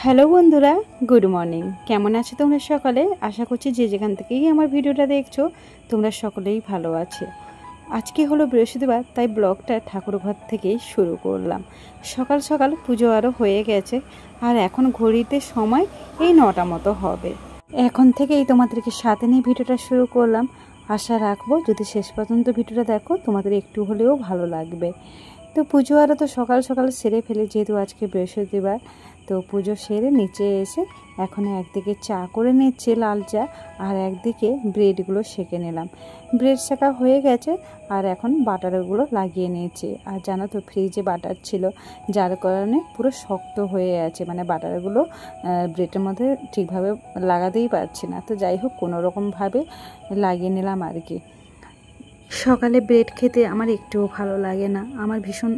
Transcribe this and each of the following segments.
Hello বন্ধুরা, good morning. কেমন আছো তোমরা সকলে? আশা করছি যে যেখান থেকেই আমার ভিডিওটা দেখছো তোমরা সকলেই ভালো আছো। আজকে হলো বৃহস্পতিবার, তাই ব্লগটা ঠাকুরঘর থেকেই শুরু করলাম। সকাল সকাল পুজো আরও হয়ে গেছে, আর এখন ঘড়িতে সময় এই 9টা মতো হবে। এখন থেকেই তোমাদেরকে সাথে নিয়ে ভিডিওটা শুরু করলাম। আশা রাখবো যদি শেষ পর্যন্ত ভিডিওটা দেখো তোমাদের একটু হলেও ভালো লাগবে। তো পুজো আরও তো সকাল সকাল সেরে ফেলে, যেহেতু আজকে বৃহস্পতিবার। তো পুজো সেরে নিচে এসে এখন একদিকে চা করে নিচ্ছে, লাল চা, আর একদিকে ব্রেডগুলো সেঁকে নিলাম। ব্রেড সেঁকা হয়ে গেছে, আর এখন বাটারগুলো লাগিয়ে নিয়েছি। আর জানো তো ফ্রিজে বাটার ছিল, যার কারণে পুরো শক্ত হয়ে আছে, মানে বাটারগুলো ব্রেডের মধ্যে ঠিকভাবে লাগাতেই পারছি না। তো যাই হোক, কোনোরকমভাবে লাগিয়ে নিলাম আর কি। সকালে ব্রেড খেতে আমার একটুও ভালো লাগে না, আমার ভীষণ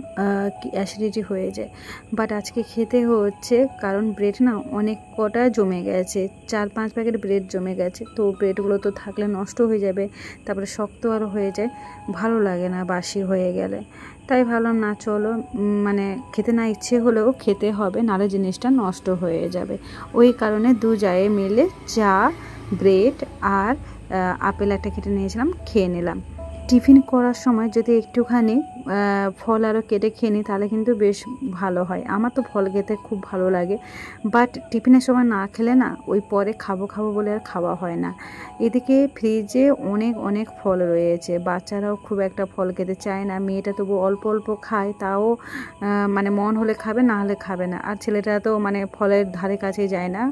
অ্যাসিডিটি হয়ে যায়। বাট আজকে খেতে হচ্ছে, কারণ ব্রেড না অনেক কটা জমে গেছে, 4-5 প্যাকেট ব্রেড জমে গেছে। তো ব্রেডগুলো তো থাকলে নষ্ট হয়ে যাবে, তারপরে শক্ত আরও হয়ে যায়, ভালো লাগে না বাসি হয়ে গেলে। তাই ভাবলাম না, চলো, মানে খেতে না ইচ্ছে হলেও খেতে হবে, নাহলে জিনিসটা নষ্ট হয়ে যাবে। ওই কারণে দু জায়ে মিলে চা, ব্রেড আর আপেল একটা কেটে নিয়েছিলাম, খেয়ে নিলাম। টিফিন করার সময় যদি একটুখানি ফল আরও কেটে খেয়ে নিই তাহলে কিন্তু বেশ ভালো হয়। আমার তো ফল খেতে খুব ভালো লাগে, বাট টিফিনের সময় না খেলে না ওই পরে খাবো বলে আর খাওয়া হয় না। এদিকে ফ্রিজে অনেক ফল রয়েছে, বাচ্চারাও খুব একটা ফল খেতে চায় না। মেয়েটা তবু অল্প অল্প খায়, তাও মানে মন হলে খাবে, না হলে খাবে না। আর ছেলেটা তো মানে ফলের ধারে কাছে যায় না,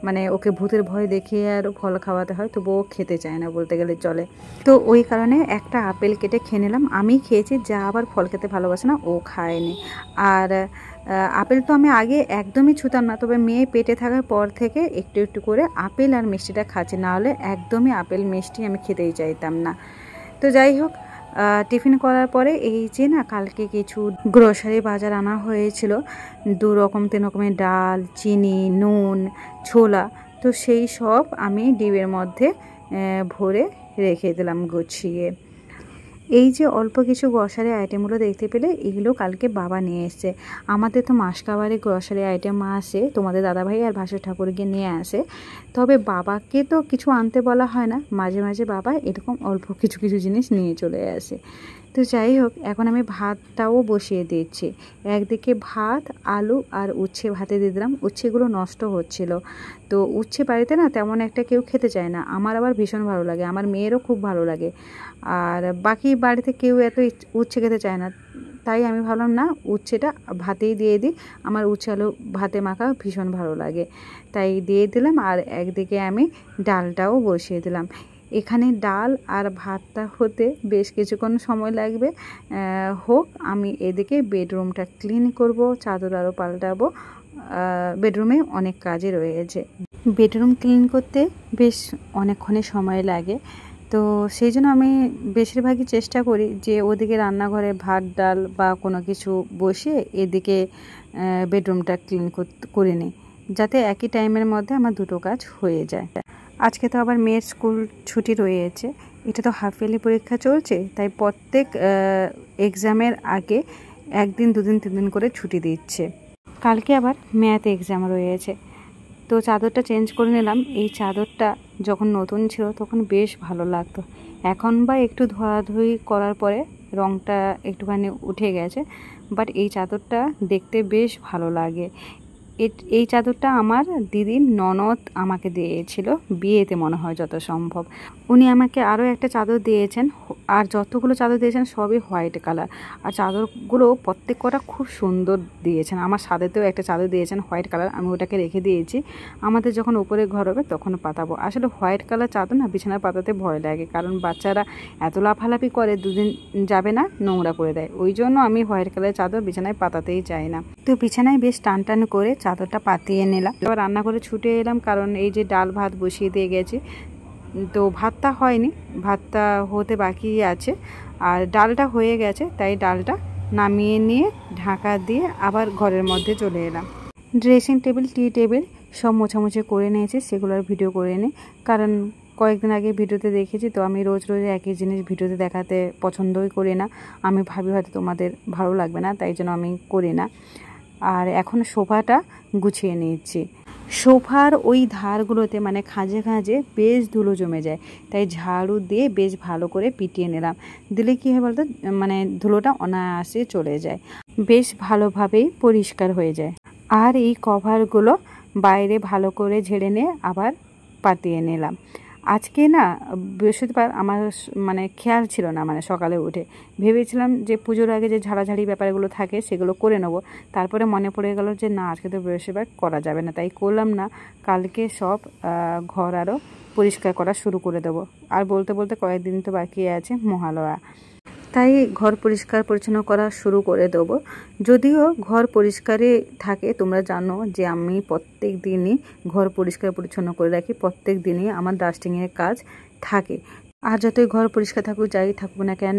মানে ওকে ভূতের ভয় দেখিয়ে আর ফল খাওয়াতে হয়, তবুও খেতে চায় না বলতে গেলে চলে। তো ওই কারণে একটা আপেল কেটে খেয়ে নিলাম। আমি খেয়েছি, যা আবার ফল খেতে ভালোবাসে না ও খায়নি। আর আপেল তো আমি আগে একদমই ছুতাম না, তবে মেয়ে পেটে থাকার পর থেকে একটু একটু করে আপেল আর মিষ্টিটা খাচ্ছি, নাহলে একদমই আপেল মিষ্টি আমি খেতেই চাইতাম না। তো যাই হোক, টিফিন করার পরে এই যে না, কালকে কিছু গ্রোসারি বাজার আনা হয়েছিল, 2 রকম 3 রকমের ডাল, চিনি, নুন, ছোলা। তো সেই সব আমি ডিবের মধ্যে ভরে রেখে দিলাম গুছিয়ে। এই যে অল্প কিছু গ্রসারি আইটেমগুলো দেখতে পেলে, এগুলো কালকে বাবা নিয়ে এসছে। আমাদের তো মাসকাবারে গ্রসারি আইটেম আসে, তোমাদের দাদাভাই আর ভাসুর ঠাকুরকে নিয়ে আসে। তবে বাবাকে তো কিছু আনতে বলা হয় না, মাঝে মাঝে বাবা এরকম অল্প কিছু জিনিস নিয়ে চলে আসে। তো যাই হোক, এখন আমি ভাতটাও বসিয়ে দিচ্ছি। একদিকে ভাত, আলু আর উচ্ছে ভাতে দিয়ে দিলাম। উচ্ছেগুলো নষ্ট হচ্ছিল, তো উচ্ছে বাড়িতে না তেমন একটা কেউ খেতে চায় না, আমার আবার ভীষণ ভালো লাগে, আমার মেয়েরও খুব ভালো লাগে। আর বাকি বাড়িতে কেউ এত উচ্ছে খেতে চায় না, তাই আমি ভাবলাম না, উচ্ছেটা ভাতেই দিয়ে দিই। আমার উচ্ছে আলু ভাতে মাখা ভীষণ ভালো লাগে, তাই দিয়ে দিলাম। আর একদিকে আমি ডালটাও বসিয়ে দিলাম। এখানে ডাল আর ভাতটা হতে বেশ কিছুক্ষণ সময় লাগবে। হোক, আমি এদিকে বেডরুমটা ক্লিন করব, চাদর আরও পাল্টাবো। বেডরুমে অনেক কাজে রয়েছে, বেডরুম ক্লিন করতে বেশ অনেকক্ষণই সময় লাগে। তো সেই জন্য আমি বেশিরভাগই চেষ্টা করি যে ওদিকে রান্নাঘরে ভাত ডাল বা কোনো কিছু বসিয়ে এদিকে বেডরুমটা ক্লিন করে নিই, যাতে একই টাইমের মধ্যে আমার দুটো কাজ হয়ে যায়। আজকে তো আবার মেয়ের স্কুল ছুটি রয়েছে, এটা তো হাফ ইয়ারলি পরীক্ষা চলছে, তাই প্রত্যেক এক্সামের আগে 1 দিন 2 দিন 3 দিন করে ছুটি দিচ্ছে। কালকে আবার ম্যাথ এক্সাম রয়েছে, তো চাদরটা চেঞ্জ করে নিলাম। এই চাদরটা যখন নতুন ছিল তখন বেশ ভালো লাগতো, এখন বা একটু ধোয়াধুয়ি করার পরে রঙটা একটুখানি উঠে গেছে, বাট এই চাদরটা দেখতে বেশ ভালো লাগে। এই চাদরটা আমার দিদির ননদ আমাকে দিয়েছিল বিয়েতে, মনে হয় যত সম্ভব। উনি আমাকে আরও একটা চাদর দিয়েছেন, আর যতগুলো চাদর দিয়েছেন সবই হোয়াইট কালার। আর চাদরগুলো প্রত্যেক কটা খুব সুন্দর দিয়েছেন। আমার সাথেতেও একটা চাদর দিয়েছেন হোয়াইট কালার, আমি ওটাকে রেখে দিয়েছি, আমাদের যখন উপরে ঘর হবে তখন পাতাবো। আসলে হোয়াইট কালার চাদর না বিছানায় পাতাতে ভয় লাগে, কারণ বাচ্চারা এত লাফালাফি করে, 2 দিন যাবে না নোংরা করে দেয়। ওই জন্য আমি হোয়াইট কালারের চাদর বিছানায় পাতাতেই চাই না। তো বিছানায় বেশ টান করে চাদরটা পাতিয়ে নিলাম। এবার রান্না করে ছুটে এলাম, কারণ এই যে ডাল ভাত বসিয়ে দিয়ে গেছি, তো ভাতটা হয়নি, ভাতটা হতে বাকি আছে, আর ডালটা হয়ে গেছে, তাই ডালটা নামিয়ে নিয়ে ঢাকা দিয়ে আবার ঘরের মধ্যে চলে এলাম। ড্রেসিং টেবিল, টি টেবিল সব মোছামুছি করে নিয়েছি, সেগুলোর ভিডিও করে নিই, কারণ কয়েকদিন আগে ভিডিওতে দেখেছি, তো আমি রোজ একই জিনিস ভিডিওতে দেখাতে পছন্দই করি না। আমি ভাবি হয়তো তোমাদের ভালো লাগবে না, তাই জন্য আমি করি না। আর এখন সোফাটা গুছিয়ে নিচ্ছি। সোফার ওই ধারগুলোতে মানে খাঁজে খাঁজে বেশ ধুলো জমে যায়, তাই ঝাড়ু দিয়ে বেশ ভালো করে পিটিয়ে নিলাম। দিলে কী হয় বলতো, মানে ধুলোটা অনায়াসে চলে যায়, বেশ ভালোভাবেই পরিষ্কার হয়ে যায়। আর এই কভারগুলো বাইরে ভালো করে ঝেড়ে নিয়ে আবার পাতিয়ে নিলাম। আজকে না বৃহস্পতিবার আমার মানে খেয়াল ছিল না, মানে সকালে উঠে ভেবেছিলাম যে পুজোর আগে যে ঝাড়াঝাড়ি ব্যাপারগুলো থাকে সেগুলো করে নেবো, তারপরে মনে পড়ে গেল যে না আজকে তো বৃহস্পতিবার করা যাবে না, তাই করলাম না। কালকে সব ঘর আরও পরিষ্কার করা শুরু করে দেবো। আর বলতে বলতে কয়েকদিন তো বাকি আছে মহালয়া, তাই ঘর পরিষ্কার পরিচ্ছন্ন করা শুরু করে দেবো। যদিও ঘর পরিষ্কারই থাকে, তোমরা জানো যে আমি প্রত্যেক দিনই ঘর পরিষ্কার পরিচ্ছন্ন করে রাখি, প্রত্যেক দিনই আমার ডাস্টিংয়ের কাজ থাকে। আর যতই ঘর পরিষ্কার থাকুক যাই থাকুক না কেন,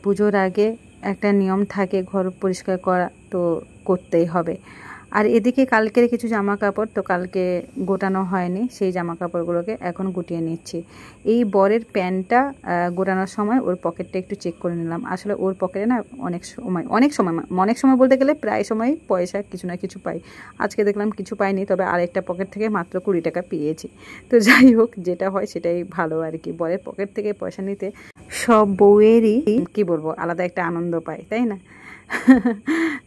পুজোর আগে একটা নিয়ম থাকে ঘর পরিষ্কার করা, তো করতেই হবে। আর এদিকে কালকের কিছু জামা কাপড় তো কালকে গোটানো হয়নি, সেই জামা কাপড়গুলোকে এখন গুটিয়ে নিচ্ছি। এই বরের প্যান্টটা গোটানোর সময় ওর পকেটটা একটু চেক করে নিলাম। আসলে ওর পকেটে না অনেক সময় বলতে গেলে প্রায় সময় পয়সা কিছু না কিছু পাই। আজকে দেখলাম কিছু পাইনি, তবে আরেকটা পকেট থেকে মাত্র 20 টাকা পেয়েছি। তো যাই হোক, যেটা হয় সেটাই ভালো আর কি। বরের পকেট থেকে পয়সা নিতে সব বউয়েরই কি বলবো আলাদা একটা আনন্দ পায়, তাই না?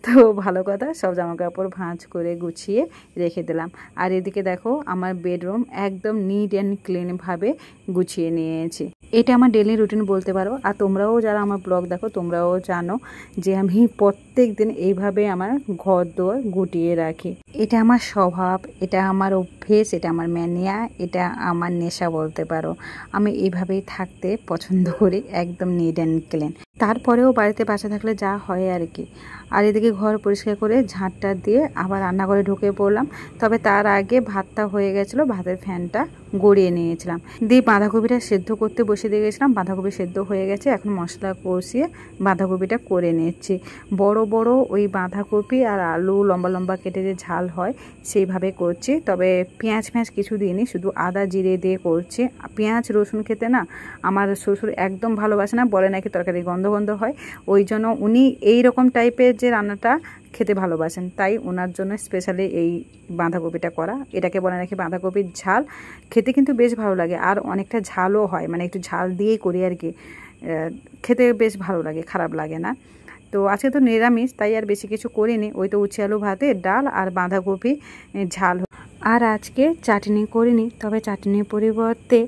তো ভালো কথা, সব জামা কাপড় ভাঁজ করে গুছিয়ে রেখে দিলাম। আর এদিকে দেখো আমার বেডরুম একদম নিট অ্যান্ড ক্লিনভাবে গুছিয়ে নিয়েছি। এটা আমার ডেলি রুটিন বলতে পারো। আর তোমরাও যারা আমার ব্লগ দেখো তোমরাও জানো যে আমি প্রত্যেক দিন এইভাবে আমার ঘর দোর গুটিয়ে রাখি। এটা আমার স্বভাব, এটা আমার অভ্যেস, এটা আমার ম্যানিয়া, এটা আমার নেশা বলতে পারো। আমি এইভাবেই থাকতে পছন্দ করি, একদম নিট অ্যান্ড ক্লিন। তারপরেও বাড়িতে বাচ্চা থাকলে যা হয় আর কি। আর এদিকে ঘর পরিষ্কার করে ঝাঁটটা দিয়ে আবার রান্নাঘরে ঢুকে পড়লাম। তবে তার আগে ভাতটা হয়ে গেছিলো, ভাতের ফ্যানটা গড়িয়ে নিয়েছিলাম, দিয়ে বাঁধাকপিটা সেদ্ধ করতে বসিয়ে দিয়ে গেছিলাম। বাঁধাকপি সেদ্ধ হয়ে গেছে, এখন মশলা কষিয়ে বাঁধাকপিটা করে নিচ্ছি। বড় বড় ওই বাঁধাকপি আর আলু লম্বা লম্বা কেটে যে ঝাল হয় সেইভাবে করছি। তবে পেঁয়াজ কিছু দিইনি, শুধু আদা জিরে দিয়ে করছি। পেঁয়াজ রসুন খেতে না আমার শ্বশুর একদম ভালোবাসে না, বলে নাকি তরকারি গন্ধ হয়। ওই জন্য উনি এই রকম টাইপের যে রান্নাটা খেতে ভালোবাসেন, তাই ওনার জন্য স্পেশালি এই বাঁধাকপিটা করা। এটাকে বলে নাকি বাঁধাকপির ঝাল, খেতে কিন্তু বেশ ভালো লাগে। আর অনেকটা ঝালও হয়, মানে একটু ঝাল দিয়েই করি আর কি, খেতে বেশ ভালো লাগে, খারাপ লাগে না। তো আজকে তো নিরামিষ, তাই আর বেশি কিছু করিনি। ওই তো উচ্ছে আলু ভাতে ডাল আর বাঁধাকপি ঝাল। আর আজকে চাটনি করিনি, তবে চাটনির পরিবর্তে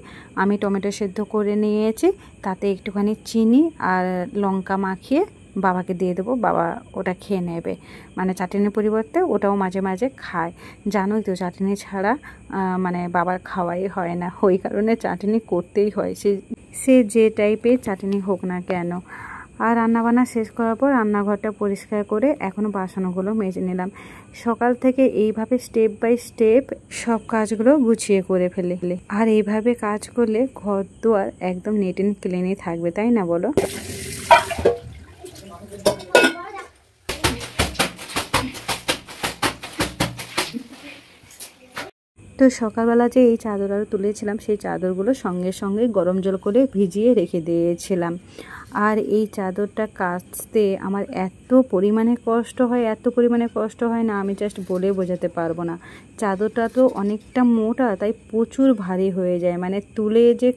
আমি টমেটো সেদ্ধ করে নিয়েছি, তাতে একটুখানি চিনি আর লঙ্কা মাখিয়ে বাবাকে দিয়ে দেবো, বাবা ওটা খেয়ে নেবে। মানে চাটনির পরিবর্তে ওটাও মাঝে মাঝে খায়। জানোই তো চাটনি ছাড়া মানে বাবার খাওয়াই হয় না, ওই কারণে চাটনি করতেই হয়, সে যে টাইপের চাটনি হোক না কেন। আর রান্নাবান্না শেষ করার পর রান্নাঘরটা পরিষ্কার করে এখন বাসনগুলো মেজে নিলাম। সকাল থেকে এইভাবে স্টেপ বাই স্টেপ সব কাজগুলো গুছিয়ে করে ফেলে। আর এইভাবে কাজ করলে ঘর দুয়ার একদম নিট অ্যান্ড ক্লিনই থাকবে, তাই না বলো? তো সকালবেলা যে এই চাদর আরও তুলেছিলাম, সেই চাদরগুলো সঙ্গে সঙ্গে গরম জল করে ভিজিয়ে রেখে দিয়েছিলাম। আর এই চাদরটা কাচতে আমার এত পরিমাণে কষ্ট হয় না, আমি জাস্ট বলে বোঝাতে পারবো না। চাদরটা তো অনেকটা মোটা, তাই প্রচুর ভারী হয়ে যায়, মানে তুলে যে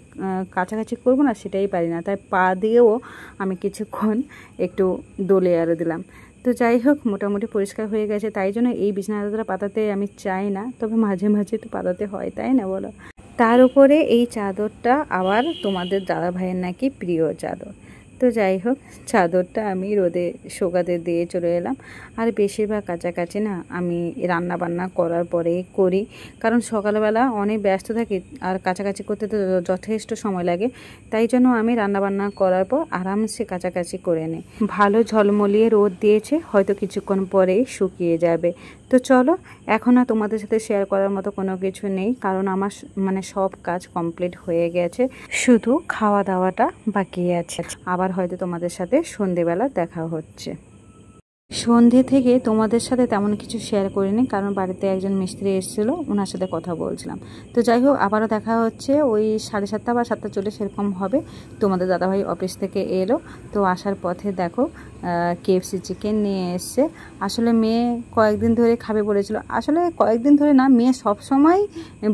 কাছাকাছি করবো না সেটাই পারি না, তাই পা দিয়েও আমি কিছুক্ষণ একটু দোলে আরও দিলাম। তো যাই হোক, মোটামুটি পরিষ্কার হয়ে গেছে, তাই জন্য এই বিছানা চাদরটা পাতাতে আমি চাই না, তবে মাঝে মাঝে তো পাতাতে হয়, তাই না বলো? তার উপরে এই চাদরটা আবার তোমাদের দাদা ভাইয়ের নাকি প্রিয় চাদর। তো যাই হোক, চাদরটা আমি রোদে শুকাতে দিয়ে চলে এলাম। আর বেশিরভাগ কাছাকাছি না আমি রান্না বান্না করার পরেই করি, কারণ সকালবেলা অনেক ব্যস্ত থাকি আর কাছাকাছি করতে তো যথেষ্ট সময় লাগে, তাই জন্য আমি রান্না বান্না করার পর আরামসে কাছাকাছি করে নিই। ভালো ঝলমলিয়ে রোদ দিয়েছে, হয়তো কিছুক্ষণ পরেই শুকিয়ে যাবে। তো চলো, এখন আর তোমাদের সাথে শেয়ার করার মতো কোনো কিছু নেই, কারণ আমার মানে সব কাজ কমপ্লিট হয়ে গেছে, শুধু খাওয়া দাওয়াটা বাকি আছে। আবার হয়তো তোমাদের সাথে সন্ধেবেলা দেখা হচ্ছে। সন্ধে থেকে তোমাদের সাথে তেমন কিছু শেয়ার করিনি, কারণ বাড়িতে একজন মিস্ত্রি এসেছিলো, ওনার সাথে কথা বলছিলাম। তো যাই হোক, আবারও দেখা হচ্ছে ওই 7:30 বা 7:40 এরকম হবে। তোমাদের দাদাভাই অফিস থেকে এলো, তো আসার পথে দেখো KFC চিকেন নিয়ে এসছে। আসলে মেয়ে কয়েকদিন ধরে খাবে বলেছিল, আসলে কয়েকদিন ধরে না, মেয়ে সব সময়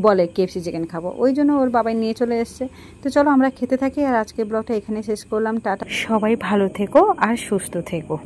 বলে KFC চিকেন খাবো, ওই জন্য ওর বাবাই নিয়ে চলে এসছে। তো চলো আমরা খেতে থাকি, আর আজকে ব্লগটা এখানে শেষ করলাম। টাটা, সবাই ভালো থেকো আর সুস্থ থেকো।